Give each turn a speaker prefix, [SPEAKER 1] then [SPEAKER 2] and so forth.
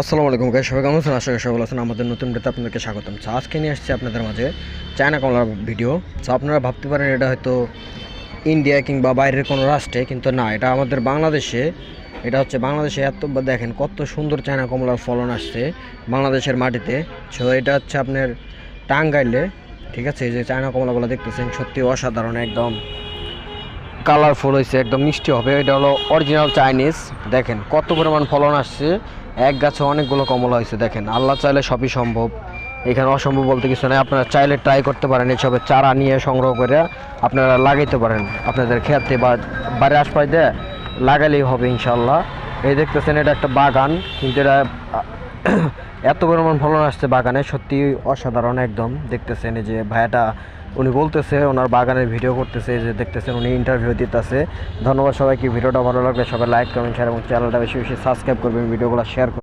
[SPEAKER 1] আসসালামু আলাইকুম গাইস, সবাই কেমন আছেন? আশা করি সবাই ভালো আছেন। আমাদের নতুন ভিডিওতে আপনাদেরকে স্বাগতম। আজকে নিয়ে আসছি আপনাদের মাঝে চায়না কমলার ভিডিও। আপনারা ভাবতে পারেন এটা হয়তো ইন্ডিয়া কিংবা বাইরের কোনো রাষ্ট্রে, কিন্তু না, এটা আমাদের বাংলাদেশে। এটা হচ্ছে বাংলাদেশে। দেখেন কত সুন্দর চায়না কমলার ফলন আসছে বাংলাদেশের মাটিতে। এটা হচ্ছে আপনার টাঙ্গাইলে, ঠিক আছে? এই যে চায়না কমলাগুলো দেখতেছেন, সত্যি অসাধারণ, একদম কালারফুল হয়েছে, একদম মিষ্টি হবে। এটা হলো অরিজিনাল চাইনিজ। দেখেন কত পরিমাণ ফলন আসছে, এক গাছে অনেকগুলো কমলা হয়েছে। দেখেন, আল্লাহ চাইলে সবই সম্ভব, এখানে অসম্ভব বলতে কিছু নেই। আপনারা চাইলে ট্রাই করতে পারেন, এসবের চারা নিয়ে সংগ্রহ করে আপনারা লাগাইতে পারেন আপনাদের ক্ষেতে বা বাড়ির আশপাশ দিয়ে লাগালেই হবে ইনশাল্লাহ। এই দেখতেছেন এটা একটা বাগান, কিন্তু এটা এত পরিমাণ ফলন আসছে বাগানে, সত্যি অসাধারণ একদম। দেখতেছেন এই যে ভাইয়াটা, উনি বলতেছে ওনার বাগানের ভিডিও করতেছে, যে দেখতেছেন উনি ইন্টারভিউ দিতেছে। ধন্যবাদ সবাইকে। ভিডিওটা ভালো লাগলে সবাই লাইক, কমেন্ট, শেয়ার এবং চ্যানেলটা বেশি বেশি সাবস্ক্রাইব করবেন, ভিডিওগুলো শেয়ার করবেন।